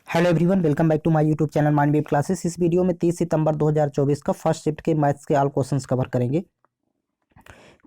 Hello everyone, welcome back to my YouTube channel mind wave classes. इस video में 30 सितंबर 2024 का फर्स्ट शिफ्ट के मैथ्स के ऑल क्वेश्चंस कवर करेंगे।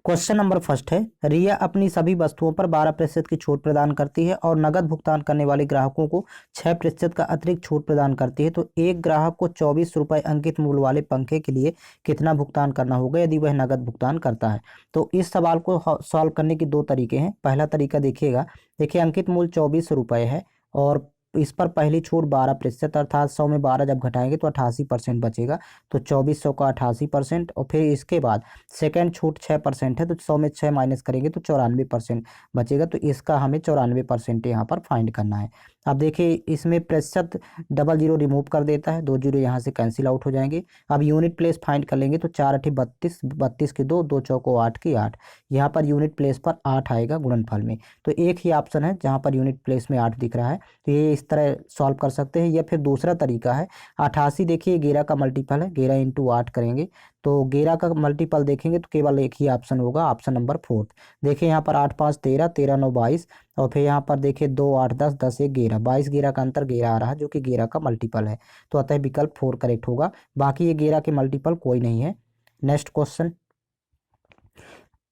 क्वेश्चन नंबर फर्स्ट है, रिया अपनी सभी वस्तुओं पर 12% की छूट प्रदान करती है और नगद भुगतान करने वाले ग्राहकों को 6% का अतिरिक्त छूट प्रदान करती है। तो एक ग्राहक को 24 रुपये अंकित मूल्य वाले पंखे के लिए कितना भुगतान करना होगा यदि वह नगद भुगतान करता है। तो इस सवाल को सॉल्व करने के दो तरीके हैं। पहला तरीका देखिएगा, देखिए अंकित मूल्य 24 रुपये है और इस पर पहली छूट 12% अर्थात 100 में 12 जब घटाएंगे तो 88% बचेगा। तो 2400 का 88% और फिर इसके बाद सेकेंड छूट 6% है तो 100 में 6 माइनस करेंगे तो 94% बचेगा। तो इसका हमें 94% यहाँ पर फाइंड करना है। अब देखिए इसमें प्रतिशत डबल जीरो रिमूव कर देता है, 2 जीरो यहाँ से कैंसिल आउट हो जाएंगे। अब यूनिट प्लेस फाइंड कर लेंगे तो 4 8 32, 32 की 2, 2 चौको 8 की 8। यहाँ पर यूनिट प्लेस पर 8 आएगा गुणनफल में। तो एक ही ऑप्शन है जहाँ पर यूनिट प्लेस में 8 दिख रहा है, तो ये इस तरह सॉल्व कर सकते हैं। या फिर दूसरा तरीका है 88, देखिए 11 का मल्टीपल है, 11 इंटू 8 करेंगे तो 11 का मल्टीपल देखेंगे तो केवल एक ही ऑप्शन होगा, ऑप्शन नंबर 4। देखिए यहाँ पर 8 5 13, 13 9 22 और फिर यहाँ पर देखिए 2 8 10, 10 1 11, 22 11 का अंतर 11 आ रहा है जो कि 11 का मल्टीपल है। तो अतः विकल्प 4 करेक्ट होगा। बाकी ये 11 के मल्टीपल कोई नहीं है। नेक्स्ट क्वेश्चन,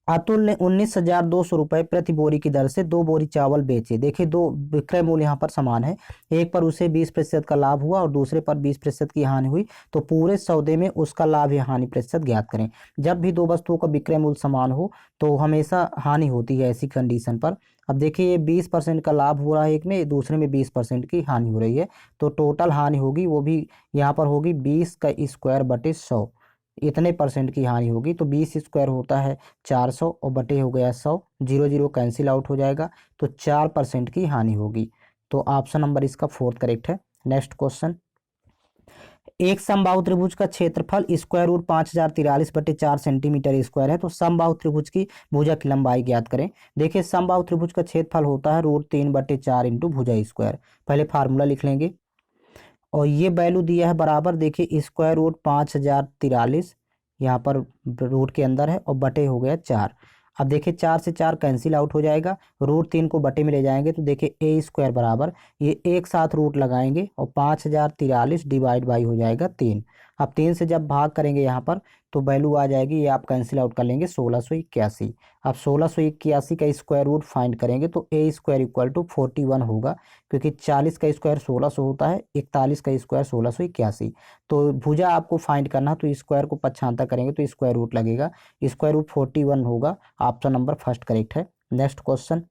अतुल ने 19,200 रुपये प्रति बोरी की दर से 2 बोरी चावल बेचे। देखिए दो विक्रय मूल्य यहाँ पर समान है, एक पर उसे 20% का लाभ हुआ और दूसरे पर 20% की हानि हुई। तो पूरे सौदे में उसका लाभ या हानि प्रतिशत ज्ञात करें। जब भी दो वस्तुओं का विक्रय मूल्य समान हो तो हमेशा हानि होती है ऐसी कंडीशन पर। अब देखिए ये 20% का लाभ हो रहा है एक में, दूसरे में 20% की हानि हो रही है। तो टोटल हानि होगी वो भी यहाँ पर होगी 20 का स्क्वायर बटे 100, इतने परसेंट की हानि होगी। तो 20 स्क्वायर होता है 400 और बटे हो गया 100, जीरो जीरो कैंसिल आउट हो जाएगा तो 4% की हानि होगी। तो ऑप्शन नंबर इसका 4 करेक्ट है। नेक्स्ट क्वेश्चन, एक समबाहु त्रिभुज का क्षेत्रफल स्क्वायर रूट 5043/4 सेंटीमीटर स्क्वायर है। तो समबाहु त्रिभुज की भुजा की लंबाई ज्ञात करें। देखिए समबाहु त्रिभुज का क्षेत्रफल होता है √3/4 इंटू भुजा स्क्वायर। पहले फार्मूला लिख लेंगे और ये वैल्यू दिया है बराबर, देखिए स्क्वायर रूट 5043 यहाँ पर रूट के अंदर है और बटे हो गया 4। अब देखिए 4 से 4 कैंसिल आउट हो जाएगा, √3 को बटे में ले जाएंगे तो देखिए ए स्क्वायर बराबर, ये एक साथ रूट लगाएंगे और 5043 डिवाइड बाई हो जाएगा 3। अब 3 से जब भाग करेंगे यहाँ पर तो वैल्यू आ जाएगी, ये आप कैंसिल आउट कर लेंगे 1681। अब 1681 का स्क्वायर रूट फाइंड करेंगे तो ए स्क्वायर इक्वल टू 41 होगा, क्योंकि 40 का स्क्वायर 1600 होता है, 41 का स्क्वायर 1681। तो भुजा आपको फाइंड करना तो स्क्वायर को पक्षांतर करेंगे तो स्क्वायर रूट लगेगा, स्क्वायर रूट 41 होगा। ऑप्शन नंबर फर्स्ट करेक्ट है। नेक्स्ट क्वेश्चन,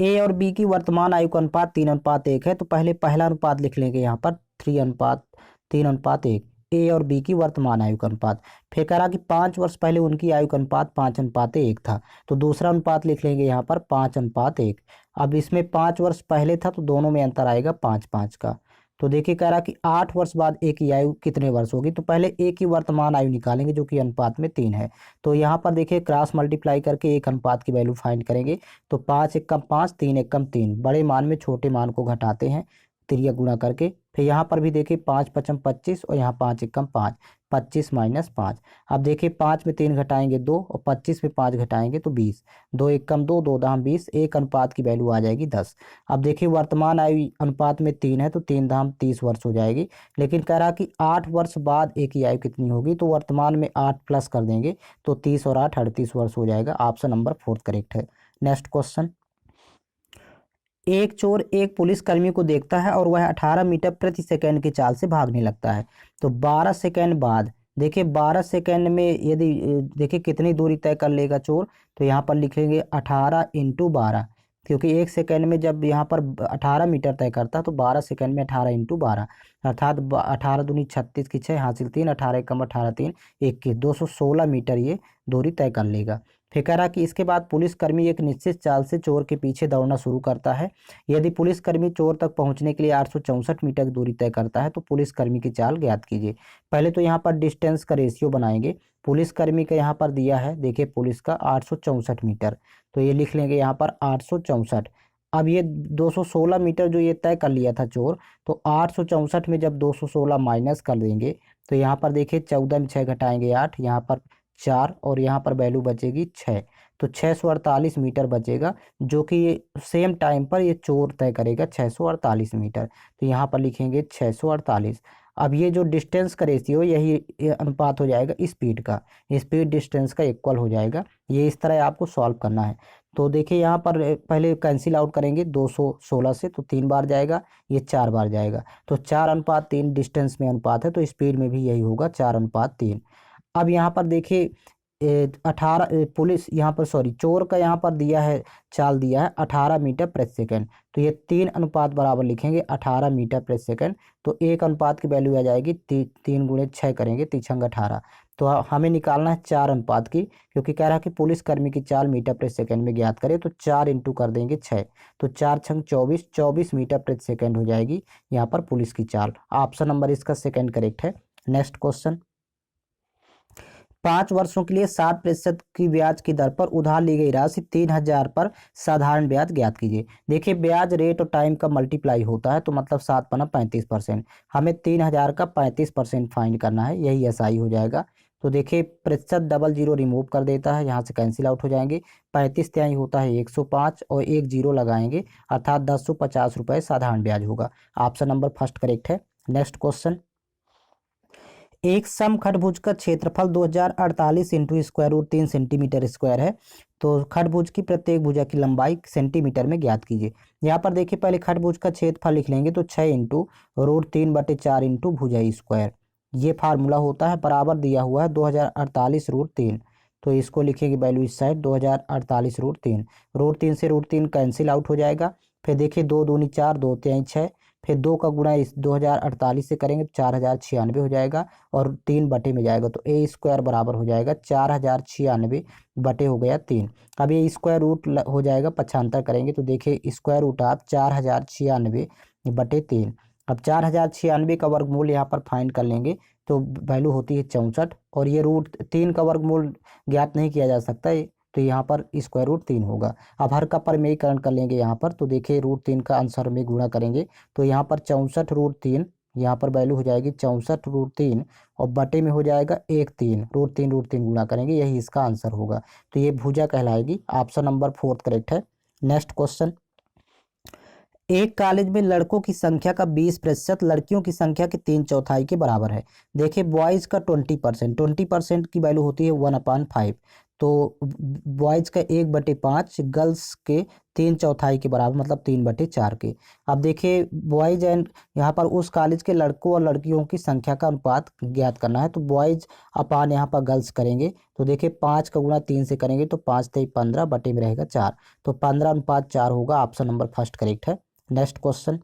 ए और बी की वर्तमान आयु का अनुपात 3:1 है। तो पहले पहला अनुपात लिख लेंगे यहाँ पर 3:1। ए और बी की वर्तमान आयु का अनुपात। फिर कह रहा कि 5 वर्ष पहले उनकी आयु का अनुपात 5:1 था। तो दूसरा अनुपात लिख लेंगे यहाँ पर 5:1। अब इसमें 5 वर्ष पहले था तो दोनों में अंतर आएगा 5 5 का। तो देखिए कह रहा कि 8 वर्ष बाद ए की आयु कितने वर्ष होगी। तो पहले ए की वर्तमान आयु निकालेंगे जो कि अनुपात में 3 है। तो यहाँ पर देखिए क्रॉस मल्टीप्लाई करके एक अनुपात की वैल्यू फाइंड करेंगे तो 5 एकम 5, 3 एकम 3, बड़े मान में छोटे मान को घटाते हैं तिरिया गुणा करके। फिर यहाँ पर भी देखिए 5 पचम 25 और यहाँ 5 एकम 5, 25 माइनस 5। अब देखिए 5 में 3 घटाएंगे 2 और 25 में 5 घटाएंगे तो 20, 2 एकम 2, 2 दाम 20, एक अनुपात की वैल्यू आ जाएगी 10। अब देखिए वर्तमान आयु अनुपात में 3 है तो 3 दाम 30 वर्ष हो जाएगी। लेकिन कह रहा कि 8 वर्ष बाद ए की आयु कितनी होगी, तो वर्तमान में 8 प्लस कर देंगे तो 30 और 8 38 वर्ष हो जाएगा। ऑप्शन नंबर 4 करेक्ट है। नेक्स्ट क्वेश्चन, एक चोर एक पुलिसकर्मी को देखता है और वह 18 मीटर प्रति सेकंड की चाल से भागने लगता है। तो 12 सेकंड बाद, देखिए 12 सेकंड में यदि देखिए कितनी दूरी तय कर लेगा चोर, तो यहाँ पर लिखेंगे 18 इंटू 12, क्योंकि एक सेकंड में जब यहाँ पर 18 मीटर तय करता है तो 12 सेकंड में 18 इंटू 12 अर्थात 18 दूनी 36 की 6 हासिल 3, 18 एकम 18 3 21, 216 मीटर ये दूरी तय कर लेगा। फिर कह रहा कि इसके बाद पुलिसकर्मी एक निश्चित चाल से चोर के पीछे दौड़ना शुरू करता है। यदि पुलिसकर्मी चोर तक पहुंचने के लिए 864 मीटर की दूरी तय करता है तो पुलिसकर्मी की चाल ज्ञात कीजिए। पहले तो यहाँ पर डिस्टेंस का रेशियो बनाएंगे। पुलिसकर्मी का यहाँ पर दिया है, देखिए पुलिस का 864 मीटर, तो ये लिख लेंगे यहाँ पर 864। अब ये 216 मीटर जो ये तय कर लिया था चोर, तो 864 में जब 216 माइनस कर देंगे तो यहाँ पर देखिए 14 में 6 घटाएंगे 8, यहाँ पर 4 और यहाँ पर वैल्यू बचेगी 6। तो 648 मीटर बचेगा, जो कि ये सेम टाइम पर ये चोर तय करेगा 648 मीटर। तो यहाँ पर लिखेंगे 648। अब ये जो डिस्टेंस का रेशियो यही ये अनुपात हो जाएगा स्पीड का, स्पीड डिस्टेंस का इक्वल हो जाएगा। ये इस तरह आपको सॉल्व करना है। तो देखिए यहाँ पर पहले कैंसिल आउट करेंगे 216 से, तो 3 बार जाएगा, ये 4 बार जाएगा। तो 4:3 डिस्टेंस में अनुपात है, तो स्पीड में भी यही होगा 4:3। अब यहाँ पर देखिए 18 पुलिस यहाँ पर सॉरी चोर का यहाँ पर दिया है, चाल दिया है 18 मीटर प्रति सेकंड। तो ये 3 अनुपात बराबर लिखेंगे 18 मीटर प्रति सेकंड। तो एक अनुपात की वैल्यू आ जाएगी 3 गुणे 6 करेंगे, 3 18। तो हमें निकालना है 4 अनुपात की, क्योंकि कह रहा है कि पुलिस कर्मी की चाल मीटर प्रति सेकंड में ज्ञात करें। तो 4 इंटू कर देंगे 6, तो 4 छंग 24, 24 मीटर प्रति सेकंड हो जाएगी यहाँ पर पुलिस की चाल। ऑप्शन नंबर इसका सेकंड करेक्ट है। नेक्स्ट क्वेश्चन, 5 वर्षों के लिए 7% की ब्याज की दर पर उधार ली गई राशि 3000 पर साधारण ब्याज ज्ञात कीजिए। देखिए ब्याज रेट और टाइम का मल्टीप्लाई होता है, तो मतलब 7×35%। हमें 3000 का 35% फाइंड करना है, यही एसआई हो जाएगा। तो देखिए प्रतिशत डबल जीरो रिमूव कर देता है, यहाँ से कैंसिल आउट हो जाएंगे। 35 तिहाई होता है 105 और एक जीरो लगाएंगे, अर्थात 1050 रुपये साधारण ब्याज होगा। ऑप्शन नंबर फर्स्ट करेक्ट है। नेक्स्ट क्वेश्चन, एक समखंडभुज का क्षेत्रफल 2048 into square root 3 centimetre square है। तो खंडभुज की प्रत्येक भुजा की लंबाई सेंटीमीटर में ज्ञात कीजिए। यहाँ पर देखिए पहले खंडभुज का क्षेत्रफल लिख लेंगे, तो 6 इंटू रूट 3/4 इंटू भुजा स्क्वायर, ये फार्मूला होता है। बराबर दिया हुआ है 2048 रूट 3, तो इसको लिखेंगे वैल्यू इस साइड 2048 रूट 3। रूट 3 से रूट 3 कैंसिल आउट हो जाएगा। फिर देखिए 2 दूनी 4, 2 तिहाई 6, फिर 2 का गुणा इस 2048 से करेंगे तो 4096 हो जाएगा, और 3 बटे में जाएगा, तो ए स्क्वायर बराबर हो जाएगा 4096 बटे हो गया 3। अब ये स्क्वायर रूट हो जाएगा, 95 करेंगे तो देखिए स्क्वायर रूट आप 4096 बटे 3। अब 4096 का वर्गमूल यहाँ पर फाइंड कर लेंगे, तो वैल्यू होती है 64, और ये रूट 3 का वर्गमूल ज्ञात नहीं किया जा सकता है, तो यहाँ पर स्क्वायर रूट 3 होगा। अब हर का परिमेयीकरण कर लेंगे यहाँ पर, तो देखिए रूट 3 का आंसर में गुणा करेंगे, तो यहाँ पर 64 रूट 3, यहाँ पर वैल्यू हो जाएगी 64 रूट 3, और बटे में हो जाएगा 1 3, रूट 3 गुणा करेंगे, यही इसका आंसर होगा। तो ये भुजा कहलाएगी। ऑप्शन नंबर फोर्थ करेक्ट है। नेक्स्ट क्वेश्चन, एक कॉलेज में लड़कों की संख्या का 20%, लड़कियों की संख्या के 3/4 के बराबर है। देखिए बॉयज़ का 20%, 20% की वैल्यू होती है 1/5, तो बॉयज़ का 1/5, गर्ल्स के 3/4 के बराबर, मतलब 3/4 के। अब देखिए बॉयज़ एंड यहाँ पर उस कॉलेज के लड़कों और लड़कियों की संख्या का अनुपात ज्ञात करना है, तो बॉयज़ अपान यहाँ पर गर्ल्स करेंगे, तो देखिए 5 का गुणा 3 से करेंगे, तो 5 3 15 बटे में रहेगा 4, तो 15:4 होगा। ऑप्शन नंबर फर्स्ट करेक्ट है। नेक्स्ट क्वेश्चन,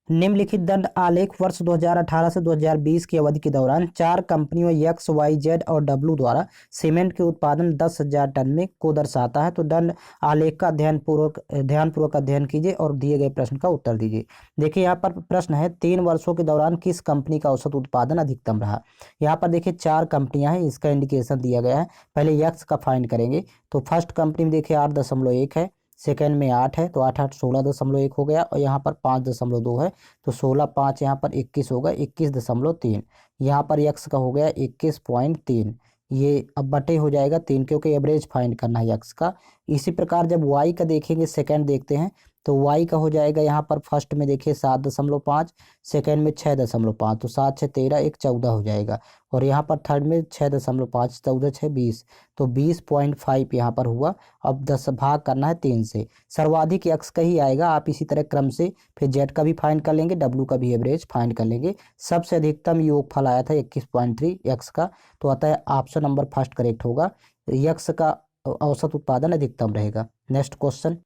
निम्नलिखित दंड आलेख वर्ष 2018 से 2020 की अवधि के दौरान 4 कंपनियों एक्स वाई जेड और डब्ल्यू द्वारा सीमेंट के उत्पादन 10,000 टन में को दर्शाता है। तो दंड आलेख का ध्यानपूर्वक अध्ययन कीजिए और दिए गए प्रश्न का उत्तर दीजिए। देखिए यहाँ पर प्रश्न है 3 वर्षों के दौरान किस कंपनी का औसत उत्पादन अधिकतम रहा। यहाँ पर देखिए 4 कंपनियां हैं, इसका इंडिकेशन दिया गया है। पहले एक्स का फाइंड करेंगे, तो फर्स्ट कंपनी में देखिए 8.1 है, सेकेंड में 8 है, तो 8 8 16.1 हो गया, और यहाँ पर 5.2 है, तो 16 5 यहाँ पर 21 होगा, 21.3। यहाँ पर एक्स का हो गया 21.3, ये अब बटे हो जाएगा 3, क्योंकि एवरेज फाइंड करना है एक्स का। इसी प्रकार जब वाई का देखेंगे, सेकेंड देखते हैं, तो वाई का हो जाएगा यहाँ पर फर्स्ट में देखिए 7.5, सेकेंड में 6.5, तो 7 6 13, 1 14 हो जाएगा, और यहाँ पर थर्ड में 6.5, 14 6 20, तो 20.5 यहाँ पर हुआ। अब 10 भाग करना है 3 से, सर्वाधिक एक्स का ही आएगा। आप इसी तरह क्रम से फिर जेड का भी फाइंड कर लेंगे, डब्ल्यू का भी एवरेज फाइंड कर लेंगे। सबसे अधिकतम योगफल आया था 21.3 एक्स का, तो आता है ऑप्शन नंबर फर्स्ट करेक्ट होगा, एक्स का औसत उत्पादन अधिकतम रहेगा। नेक्स्ट क्वेश्चन,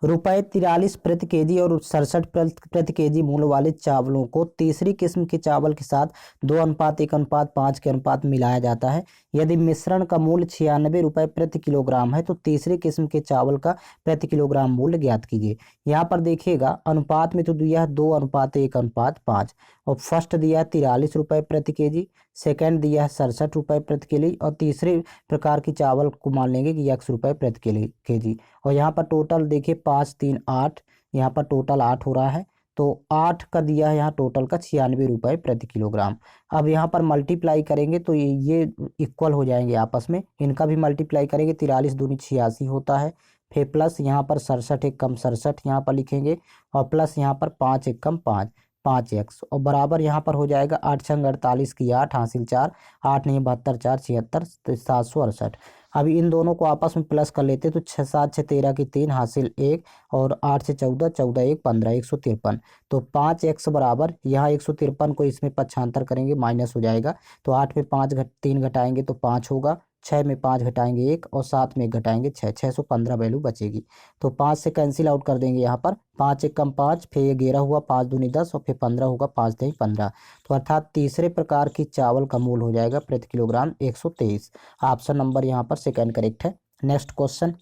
₹43 प्रति केजी और 67 प्रति केजी मूल्य वाले चावलों को तीसरी किस्म के चावल के साथ 2:1:5 के अनुपात में मिलाया जाता है। यदि मिश्रण का मूल्य ₹96 प्रति किलोग्राम है, तो तीसरी किस्म के चावल का प्रति किलोग्राम मूल्य ज्ञात कीजिए। यहाँ पर देखिएगा अनुपात में तो दिया है 2:1:5, और फर्स्ट दिया है ₹43 प्रति केजी, सेकेंड दिया है ₹67 प्रति केजी, और तीसरे प्रकार की चावल को मान लेंगे कि ₹1 प्रति केजी। और यहाँ पर टोटल देखिए 5 3 8, यहाँ पर टोटल 8 हो रहा है, तो 8 का दिया है यहाँ टोटल का 96 रुपये प्रति किलोग्राम। अब यहाँ पर मल्टीप्लाई करेंगे तो ये इक्वल हो जाएंगे आपस में, इनका भी मल्टीप्लाई करेंगे, 43 दूनी 86 होता है। फिर प्लस यहाँ पर 67 एक कम 67 यहाँ पर लिखेंगे, और प्लस यहाँ पर 5 एक कम 5, 5x, और बराबर यहाँ पर हो जाएगा 8 छंग 48 की 8 हासिल 4, 8 नहीं 72 4 76, तो 768। अभी इन दोनों को आपस में प्लस कर लेते तो 6 7 6 13 की 3 हासिल 1, और 8 से 14 14 1 15 153। तो 5x बराबर यहाँ 153 को इसमें पक्षांतर करेंगे माइनस हो जाएगा, तो 8 में 5 3 घटाएंगे तो 5 होगा, 6 में 5 घटाएंगे 1, और 7 में घटाएंगे 6, 615 वैल्यू बचेगी। तो 5 से कैंसिल आउट कर देंगे यहाँ पर, 5 एक कम 5, फिर ये 11 हुआ, 5 दूनी 10, और फिर 15 होगा, 5 दही 15। तो अर्थात तीसरे प्रकार की चावल का मूल हो जाएगा प्रति किलोग्राम 123। ऑप्शन नंबर यहाँ पर सेकंड करेक्ट है। नेक्स्ट क्वेश्चन,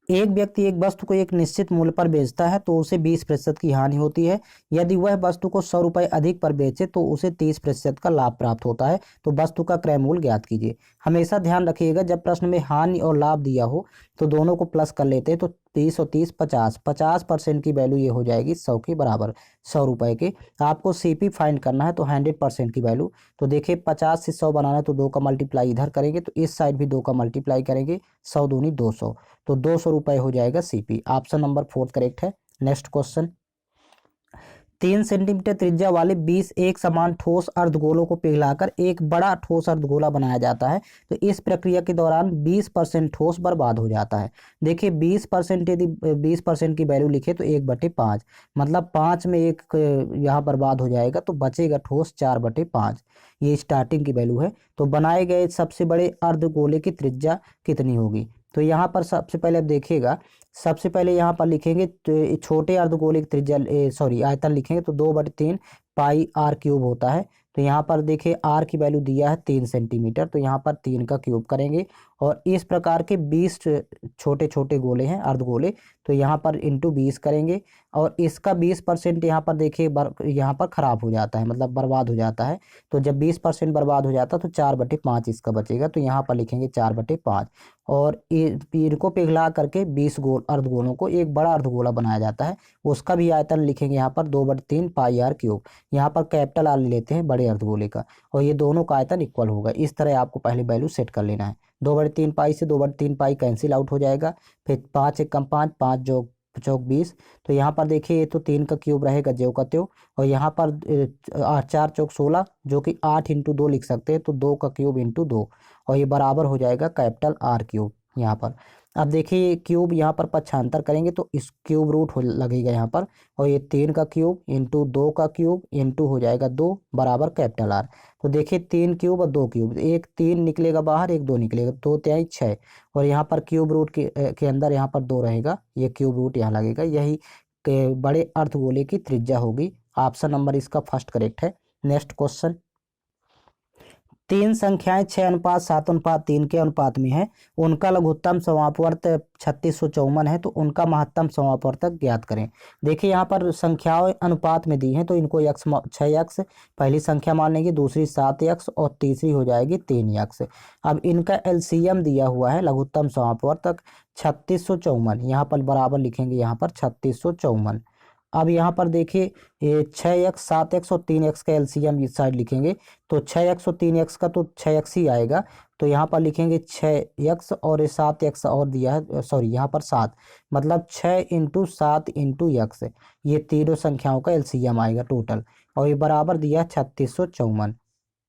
एक व्यक्ति एक वस्तु को एक निश्चित मूल्य पर बेचता है तो उसे 20% की हानि होती है। यदि वह वस्तु को 100 रुपये अधिक पर बेचे तो उसे 30% का लाभ प्राप्त होता है। तो वस्तु का क्रय मूल्य ज्ञात कीजिए। हमेशा ध्यान रखिएगा जब प्रश्न में हानि और लाभ दिया हो तो दोनों को प्लस कर लेते हैं, तो 30 और 30 50, 50% की वैल्यू ये हो जाएगी 100 के बराबर, 100 रुपये के। आपको सीपी फाइंड करना है तो 100% की वैल्यू। तो देखिए 50 से 100 बनाना है तो 2 का मल्टीप्लाई इधर करेंगे, तो इस साइड भी 2 का मल्टीप्लाई करेंगे, 100 दूनी 200, तो 200 रुपये हो जाएगा सीपी। ऑप्शन नंबर 4 करेक्ट है। नेक्स्ट क्वेश्चन, 3 सेंटीमीटर त्रिज्या वाले 20 एक समान ठोस अर्धगोलों को पिघलाकर एक बड़ा ठोस अर्धगोला बनाया जाता है। तो इस प्रक्रिया के दौरान 20% ठोस बर्बाद हो जाता है। देखिए 20%, यदि 20% की वैल्यू लिखे तो 1/5, मतलब 5 में एक यहाँ बर्बाद हो जाएगा, तो बचेगा ठोस 4/5। ये स्टार्टिंग की वैल्यू है। तो बनाए गए सबसे बड़े अर्धगोले की त्रिज्या कितनी होगी? तो यहाँ पर सबसे पहले अब देखिएगा, सबसे पहले यहाँ पर लिखेंगे तो छोटे अर्धगोले की त्रिज्या सॉरी आयतन लिखेंगे तो 2/3 पाई आर क्यूब होता है। तो यहाँ पर देखिए आर की वैल्यू दिया है 3 सेंटीमीटर, तो यहाँ पर 3 का क्यूब करेंगे, और इस प्रकार के 20 छोटे छोटे गोले हैं अर्धगोले, तो यहाँ पर इंटू 20 करेंगे, और इसका 20% यहाँ पर देखिए यहाँ पर खराब हो जाता है, मतलब बर्बाद हो जाता है। तो जब 20% बर्बाद हो जाता है तो 4/5 इसका बचेगा, तो यहाँ पर लिखेंगे 4/5। और इनको पिघला करके 20 गोल अर्धगोलों को एक बड़ा अर्धगोला बनाया जाता है, उसका भी आयतन लिखेंगे यहाँ पर 2/3 पाई आर क्यूब। यहाँ पर कैपिटल आर लेते हैं बड़े अर्धगोले का, और ये दोनों का आयतन इक्वल होगा। इस तरह आपको पहले वैल्यू सेट कर लेना है। 2/3 पाई से 2/3 पाई कैंसिल आउट हो जाएगा, फिर 5 एक कम 5, 5 जो चौक 20। तो यहाँ पर देखिए ये तो 3 का क्यूब रहेगा ज्यों का त्यों, और यहाँ पर 4 चौक 16, जो कि 8 इंटू 2 लिख सकते हैं, तो 2 का क्यूब इंटू 2, और ये बराबर हो जाएगा कैपिटल आर क्यूब यहाँ पर। अब देखिए क्यूब यहाँ पर पक्षांतर करेंगे तो इस क्यूब रूट हो लगेगा यहाँ पर, और ये 3 का क्यूब इंटू 2 का क्यूब इंटू हो जाएगा 2 बराबर कैपिटल आर। तो देखिए 3 क्यूब और 2 क्यूब, एक 3 निकलेगा बाहर, एक 2 निकलेगा, 2 3 6, और यहाँ पर क्यूब रूट के अंदर यहाँ पर 2 रहेगा, ये क्यूब रूट यहाँ लगेगा। यही बड़े अर्धगोले की त्रिज्या होगी। ऑप्शन नंबर इसका फर्स्ट करेक्ट है। नेक्स्ट क्वेश्चन, 3 संख्याएं 6:7:3 के अनुपात में है, उनका लघुत्तम समापवर्त 3654 है, तो उनका महत्तम समापवर्तक ज्ञात करें। देखिए यहाँ पर संख्याएं अनुपात में दी हैं, तो इनको 6x पहली संख्या मान लेंगे, दूसरी 7x, और तीसरी हो जाएगी 3x। अब इनका एलसीएम दिया हुआ है लघुत्तम समापवर्तक 3654, यहाँ पर बराबर लिखेंगे यहाँ पर 3654। अब यहाँ पर देखिए ये 6x 7x और 3x का एलसीएम इस साइड लिखेंगे, तो 6x और 3x का तो 6x ही आएगा, तो यहाँ पर लिखेंगे 6x, और 7x और दिया है, सॉरी यहाँ पर 7, मतलब 6 इंटू 7 इंटू x, ये तीनों संख्याओं का एलसीएम आएगा टोटल, और ये बराबर दिया 3654,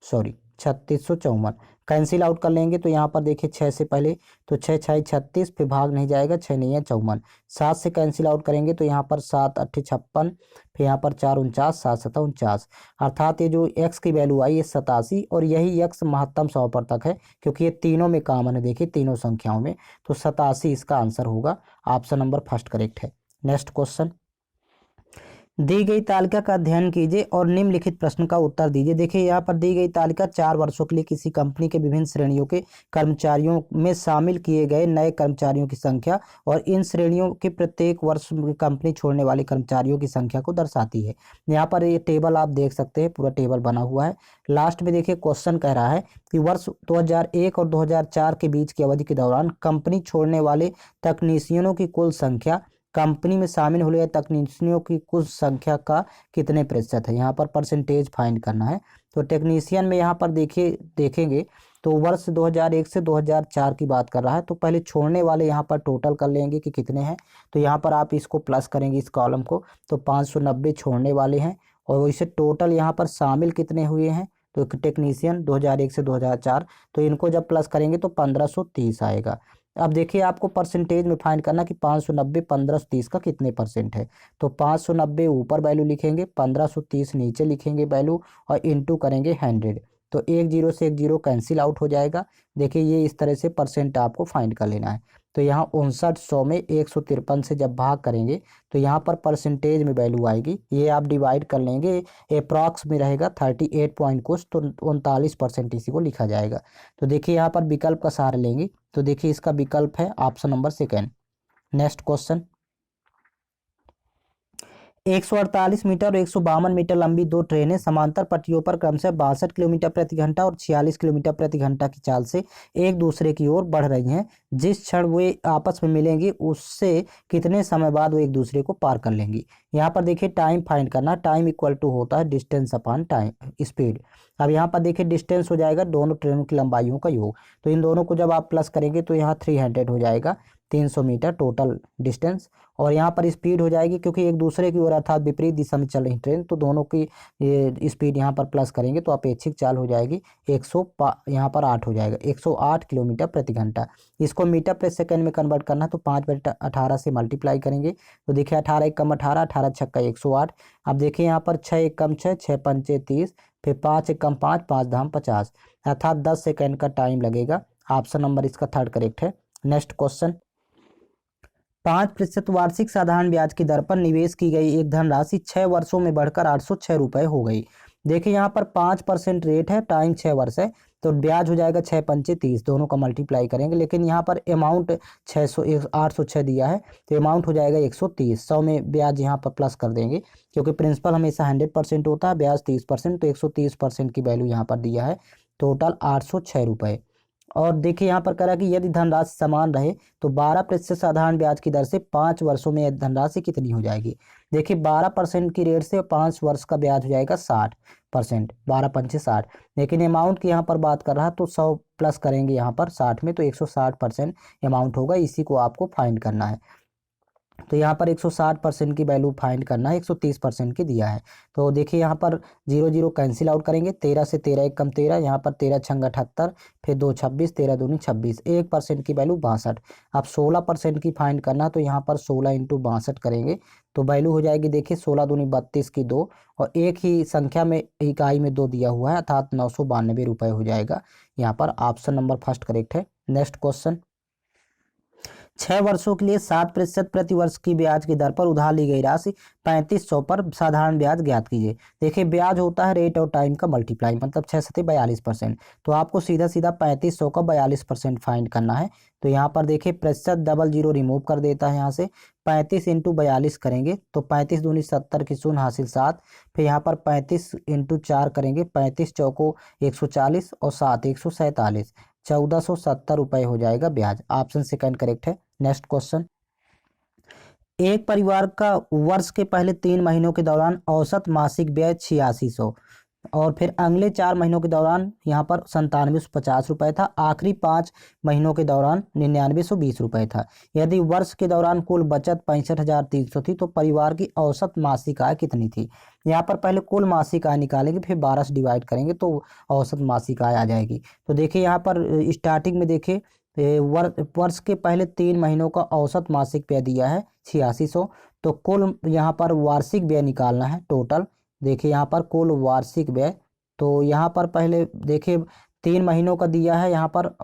सॉरी 3654। कैंसिल आउट कर लेंगे तो यहाँ पर देखिए 6 से पहले तो 6 6 36, फिर भाग नहीं जाएगा, 6 नहीं है 54। 7 से कैंसिल आउट करेंगे तो यहाँ पर 7 8 56, फिर यहाँ पर 4 49, 7 7 49, अर्थात ये जो x की वैल्यू आई ये 87, और यही x महत्तम समापवर्तक है, क्योंकि ये तीनों में कॉमन है, देखिए तीनों संख्याओं में, तो 87 इसका आंसर होगा। ऑप्शन नंबर फर्स्ट करेक्ट है। नेक्स्ट क्वेश्चन, दी गई तालिका का अध्ययन कीजिए और निम्नलिखित प्रश्न का उत्तर दीजिए। देखिए यहाँ पर दी गई तालिका 4 वर्षों के लिए किसी कंपनी के विभिन्न श्रेणियों के कर्मचारियों में शामिल किए गए नए कर्मचारियों की संख्या और इन श्रेणियों के प्रत्येक वर्ष कंपनी छोड़ने वाले कर्मचारियों की संख्या को दर्शाती है। यहाँ पर ये टेबल आप देख सकते हैं, पूरा टेबल बना हुआ है। लास्ट में देखिए क्वेश्चन कह रहा है कि वर्ष 2001 और 2004 के बीच की अवधि के दौरान कंपनी छोड़ने वाले तकनीशियनों की कुल संख्या कंपनी में शामिल होने वाले तकनीशियनों की कुल संख्या का कितने प्रतिशत है, यहाँ पर परसेंटेज फाइंड करना है। तो टेक्नीशियन में यहाँ पर देखिए देखेंगे तो वर्ष 2001 से 2004 की बात कर रहा है। तो पहले छोड़ने वाले यहाँ पर टोटल कर लेंगे कि कितने हैं। तो यहाँ पर आप इसको प्लस करेंगे इस कॉलम को, तो 590 छोड़ने वाले हैं और इसे टोटल यहाँ पर शामिल कितने हुए हैं। तो टेक्नीशियन 2001 से 2004, तो इनको जब प्लस करेंगे तो 1530 आएगा। अब देखिए आपको परसेंटेज में फाइंड करना कि 590 1530 का कितने परसेंट है। तो 590 ऊपर वैल्यू लिखेंगे, 1530 नीचे लिखेंगे वैल्यू और इनटू करेंगे 100। तो एक जीरो से एक जीरो कैंसिल आउट हो जाएगा। देखिए ये इस तरह से परसेंट आपको फाइंड कर लेना है। तो यहाँ 5900 में 153 से जब भाग करेंगे तो यहाँ पर परसेंटेज में वैल्यू आएगी, ये आप डिवाइड कर लेंगे, अप्रॉक्स में रहेगा 38 पॉइंट कुछ, तो 39% इसी को लिखा जाएगा। तो देखिए यहाँ पर विकल्प का सहारा लेंगे, तो देखिए इसका विकल्प है option number second. Next question, 148 metre और 152 मीटर लंबी दो ट्रेनें समांतर पटरियों पर क्रमशः 62 किलोमीटर प्रति घंटा और 46 किलोमीटर प्रति घंटा की चाल से एक दूसरे की ओर बढ़ रही हैं। जिस क्षण वे आपस में मिलेंगी उससे कितने समय बाद वो एक दूसरे को पार कर लेंगी। यहाँ पर देखिए टाइम फाइंड करना, टाइम इक्वल टू होता है डिस्टेंस अपॉन टाइम स्पीड। अब यहाँ पर देखिए डिस्टेंस हो जाएगा दोनों ट्रेनों की लंबाइयों का योग, तो इन दोनों को जब आप प्लस करेंगे तो यहाँ 300 हो जाएगा, 300 मीटर टोटल डिस्टेंस। और यहाँ पर स्पीड हो जाएगी क्योंकि एक दूसरे की ओर अर्थात विपरीत दिशा में चल रही ट्रेन, तो दोनों की स्पीड यहाँ पर प्लस करेंगे तो अपेक्षित चाल हो जाएगी यहाँ पर 8 हो जाएगा, 108 किलोमीटर प्रति घंटा। इसको मीटर प्रति सेकंड में कन्वर्ट करना तो 5/18 से मल्टीप्लाई करेंगे। तो देखिए 18 एक कम 18, 18 छक्का 108। अब देखिए यहाँ पर 6 एक कम 6, 6 पंचे 30, फिर 5 एक कम 5, 5 धाम 50, अर्थात 10 सेकेंड का टाइम लगेगा। ऑप्शन नंबर इसका थर्ड करेक्ट है। नेक्स्ट क्वेश्चन, 5% वार्षिक साधारण ब्याज की दर पर निवेश की गई एक धनराशि 6 वर्षों में बढ़कर 806 रुपये हो गई। देखिए यहाँ पर 5% रेट है, टाइम 6 वर्ष है, तो ब्याज हो जाएगा 6 पंचे 30, दोनों का मल्टीप्लाई करेंगे। लेकिन यहाँ पर अमाउंट 806 दिया है, तो अमाउंट हो जाएगा 130। 100 में ब्याज यहाँ पर प्लस कर देंगे क्योंकि प्रिंसिपल हमेशा 100% होता है, ब्याज 30%, तो 130% की वैल्यू यहाँ पर दिया है, टोटल 806 रुपये। और देखिए यहाँ पर कह रहा है कि यदि धनराशि समान रहे तो 12% साधारण ब्याज की दर से 5 वर्षों में धनराशि कितनी हो जाएगी। देखिए 12% की रेट से 5 वर्ष का ब्याज हो जाएगा 60%, 12 पंचे 60। लेकिन अमाउंट की यहाँ पर बात कर रहा है तो 100 प्लस करेंगे यहाँ पर 60 में, तो 160% अमाउंट होगा, इसी को आपको फाइंड करना है। तो यहाँ पर 160% की वैल्यू फाइंड करना है, 130% की दिया है। तो देखिए यहाँ पर 0 0 कैंसिल आउट करेंगे, 13 से 13 एक कम 13, यहाँ पर 13 छंग 78, फिर 2 26, 13 दूनी 26, 1% की वैल्यू 62। अब 16% की फाइंड करना, तो यहाँ पर 16 इंटू 62 करेंगे तो वैल्यू हो जाएगी, देखिए 16 दूनी 32 की 2, और एक ही संख्या में इकाई में 2 दिया हुआ है, अर्थात 992 रुपये हो जाएगा। यहाँ पर ऑप्शन नंबर फर्स्ट करेक्ट है। नेक्स्ट क्वेश्चन, 6 वर्षों के लिए 7% प्रति वर्ष की ब्याज की दर पर उधार ली गई राशि 3500 पर साधारण ब्याज ज्ञात कीजिए। देखिए ब्याज होता है रेट और टाइम का मल्टीप्लाई, मतलब 6 सत्ते 42%, तो आपको सीधा सीधा 3500 का 42% फाइंड करना है। तो यहाँ पर देखिए प्रतिशत डबल जीरो रिमूव कर देता है, यहाँ से 35 इंटू 42 करेंगे तो 35 दूनी 70 की शून्य हासिल 7, फिर यहाँ पर 35 इंटू 4 करेंगे, 35 चौको 140 और 7 147, 1470 रुपये हो जाएगा ब्याज। ऑप्शन सेकंड करेक्ट है। नेक्स्ट क्वेश्चन, एक परिवार का वर्ष के पहले 3 महीनों के दौरान औसत मासिक व्यय 8600 और फिर अगले 4 महीनों के दौरान यहाँ पर 9750 रुपये था, आखिरी 5 महीनों के दौरान 9920 रुपये था। यदि वर्ष के दौरान कुल बचत 65,300 थी तो परिवार की औसत मासिक आय कितनी थी। यहाँ पर पहले कुल मासिक आय निकालेंगे, फिर 12 से डिवाइड करेंगे तो औसत मासिक आय आ जाएगी। तो देखिए यहाँ पर स्टार्टिंग में देखिए वर्ष के पहले 3 महीनों का औसत मासिक व्यय दिया है 8600, तो कुल यहाँ पर वार्षिक व्यय निकालना है टोटल। देखिए यहाँ पर कुल वार्षिक व्यय, तो यहाँ पर पहले देखिए 3 महीनों का दिया है यहाँ पर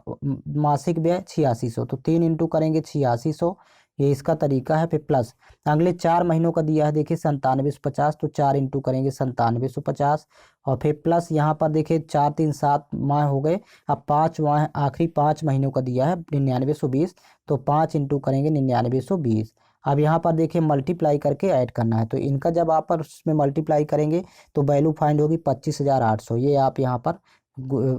मासिक व्यय 8600, तो 3 इंटू करेंगे 8600, ये इसका तरीका है। फिर प्लस अगले 4 महीनों का दिया है देखिए 9750, तो 4 इंटू करेंगे 9750, और फिर प्लस यहाँ पर देखिए 4 3 7 माह हो गए, अब 5 माह आखिरी 5 महीनों का दिया है 9920, तो 5 इंटू करेंगे 9920। अब यहाँ पर देखिए मल्टीप्लाई करके ऐड करना है, तो इनका जब आप पर उसमें मल्टीप्लाई करेंगे तो वैल्यू फाइंड होगी 25,800, ये आप यहाँ पर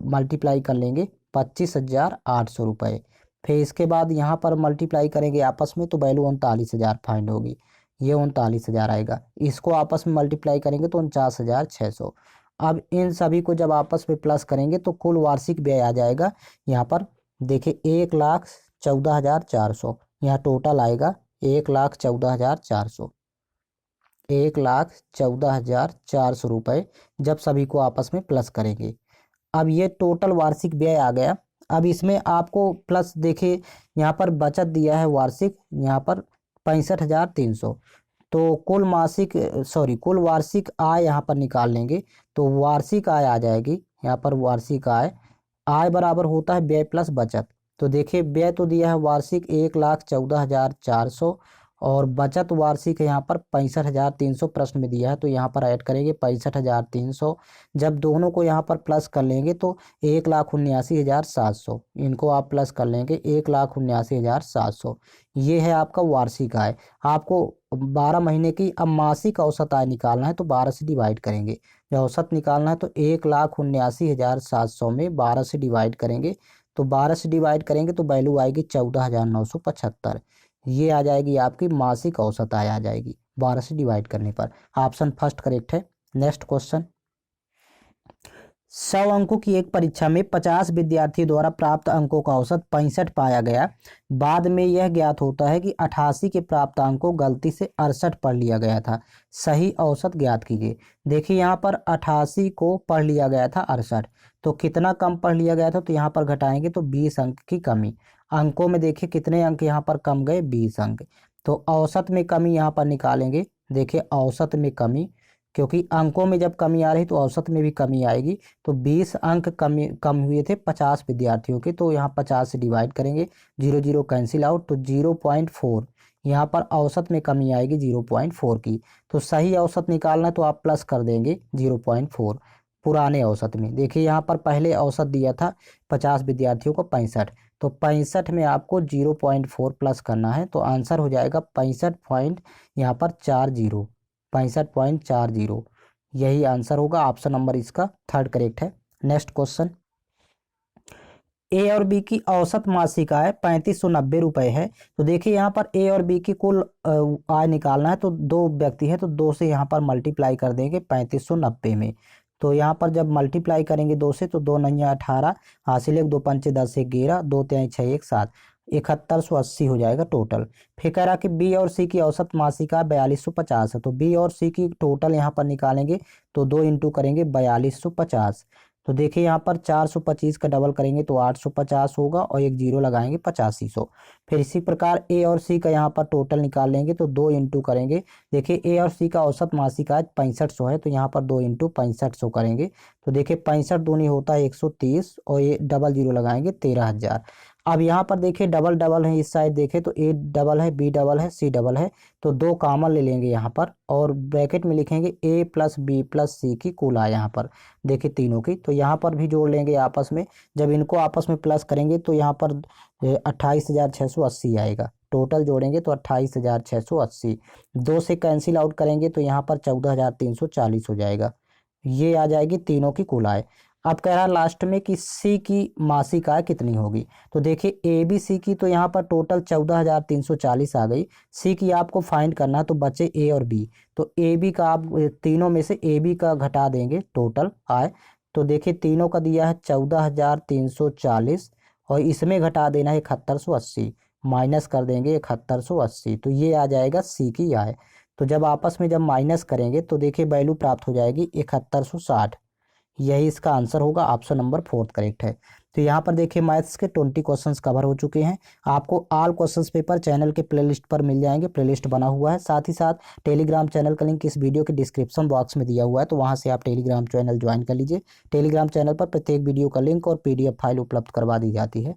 मल्टीप्लाई कर लेंगे 25,800 रुपये। फिर इसके बाद यहाँ पर मल्टीप्लाई करेंगे आपस में तो वैल्यू 39,000 फाइंड होगी। ये 39,000 आएगा। इसको आपस में मल्टीप्लाई करेंगे तो 49,600। अब इन सभी को जब आपस में प्लस करेंगे तो कुल वार्षिक व्यय आ जाएगा यहाँ पर देखिए 1,14,400। यहाँ टोटल आएगा 1,14,400, 1,14,400 रुपये जब सभी को आपस में प्लस करेंगे। अब ये टोटल वार्षिक व्यय आ गया। अब इसमें आपको प्लस देखिए यहाँ पर बचत दिया है वार्षिक, यहाँ पर 65,300। तो कुल वार्षिक आय यहाँ पर निकाल लेंगे तो वार्षिक आय आ जाएगी। यहाँ पर वार्षिक आय बराबर होता है व्यय प्लस बचत। तो देखिए व्यय तो दिया है वार्षिक 1,14,400 और बचत वार्षिक यहाँ पर 65,300 प्रश्न में दिया है, तो यहाँ पर ऐड करेंगे 65,300। जब दोनों को यहाँ पर प्लस कर लेंगे तो 1,79,700। इनको आप प्लस कर लेंगे 1,79,700। ये है आपका वार्षिक आय। आपको 12 महीने की अब मासिक औसत आय निकालना है तो 12 से डिवाइड करेंगे। जब औसत निकालना है तो 1,79,700 में 12 से डिवाइड करेंगे तो 12 से डिवाइड करेंगे तो वैल्यू आएगी 14,975। ये आ जाएगी आपकी मासिक औसत आय आ जाएगी 12 से डिवाइड करने पर। ऑप्शन फर्स्ट करेक्ट है। नेक्स्ट क्वेश्चन, 100 अंकों की एक परीक्षा में 50 विद्यार्थियों द्वारा प्राप्त अंकों का औसत 65 पाया गया। बाद में यह ज्ञात होता है कि 88 के प्राप्त अंक को गलती से 68 पढ़ लिया गया था। सही औसत ज्ञात कीजिए। देखिए यहाँ पर 88 को पढ़ लिया गया था 68, तो कितना कम पढ़ लिया गया था तो यहाँ पर घटाएंगे तो 20 अंक की कमी। अंकों में देखिए कितने अंक यहाँ पर कम गए, 20 अंक। तो औसत में कमी यहाँ पर निकालेंगे। देखिए औसत में कमी, क्योंकि अंकों में जब कमी आ रही तो औसत में भी कमी आएगी। तो 20 अंक कम हुए थे 50 विद्यार्थियों के, तो यहाँ 50 से डिवाइड करेंगे, 0 0 कैंसिल आउट, तो 0.4 यहाँ पर औसत में कमी आएगी 0.4 की। तो सही औसत निकालना तो आप प्लस कर देंगे 0.4 पुराने औसत में। देखिए यहाँ पर पहले औसत दिया था 50 विद्यार्थियों को 65, तो 65 में आपको 0.4 प्लस करना है तो आंसर हो जाएगा 65.40। यही आंसर होगा। ऑप्शन नंबर इसका थर्ड करेक्ट है। नेक्स्ट क्वेश्चन, ए और बी की औसत मासिक आय 3590 रुपये है। तो देखिए यहाँ पर ए और बी की कुल आय निकालना है तो दो व्यक्ति है तो 2 से यहाँ पर मल्टीप्लाई कर देंगे 3590 में। तो यहाँ पर जब मल्टीप्लाई करेंगे 2 से तो 2 9 18, हासिल 1 2 5 10 11, 2 3 6 1 7, 7180 हो जाएगा टोटल। फिर कह रहा कि बी और सी की औसत मासिक आय 4250 है। तो बी और सी की टोटल यहाँ पर निकालेंगे तो 2 इंटू करेंगे 4250। तो देखिए यहाँ पर 425 का डबल करेंगे तो 850 होगा और एक जीरो लगाएंगे 8500। फिर इसी प्रकार ए और सी का यहाँ पर टोटल निकाल लेंगे तो 2 इंटू करेंगे। देखिए ए और सी का औसत मासिक आय 6500 है तो यहाँ पर 2 इंटू 6500 करेंगे तो देखिए 65 दूनी होता है 130 और ये डबल जीरो लगाएंगे 13,000। अब यहाँ पर देखिए डबल डबल है, इस साइड देखें तो ए डबल है, बी डबल है, सी डबल है, तो 2 कॉमन ले लेंगे यहाँ पर और ब्रैकेट में लिखेंगे ए प्लस बी प्लस सी की कुल आय यहाँ पर देखिए तीनों की। तो यहाँ पर भी जोड़ लेंगे आपस में। जब इनको आपस में प्लस करेंगे तो यहाँ पर 28,680 आएगा। टोटल जोड़ेंगे तो 28,680। 2 से कैंसिल आउट करेंगे तो यहाँ पर 14,340 हो जाएगा। ये आ जाएगी तीनों की कुल आय। अब कह रहा है लास्ट में कि सी की मासिक आय कितनी होगी। तो देखिए ए बी सी की तो यहाँ पर टोटल 14,340 आ गई। सी की आपको फाइंड करना है तो बचे ए और बी। तो ए बी का आप तीनों में से ए बी का घटा देंगे टोटल आय। तो देखिए तीनों का दिया है 14,340 और इसमें घटा देना है 7180, माइनस कर देंगे 7180। तो ये आ जाएगा सी की आय। तो जब आपस में जब माइनस करेंगे तो देखिए वैल्यू प्राप्त हो जाएगी 7160। यही इसका आंसर होगा। ऑप्शन नंबर फोर्थ करेक्ट है। तो यहाँ पर देखिए मैथ्स के 20 क्वेश्चंस कवर हो चुके हैं। आपको ऑल क्वेश्चंस पेपर चैनल के प्लेलिस्ट पर मिल जाएंगे। प्लेलिस्ट बना हुआ है। साथ ही साथ टेलीग्राम चैनल का लिंक इस वीडियो के डिस्क्रिप्शन बॉक्स में दिया हुआ है, तो वहाँ से आप टेलीग्राम चैनल ज्वाइन कर लीजिए। टेलीग्राम चैनल पर प्रत्येक वीडियो का लिंक और PDF फाइल उपलब्ध करवा दी जाती है।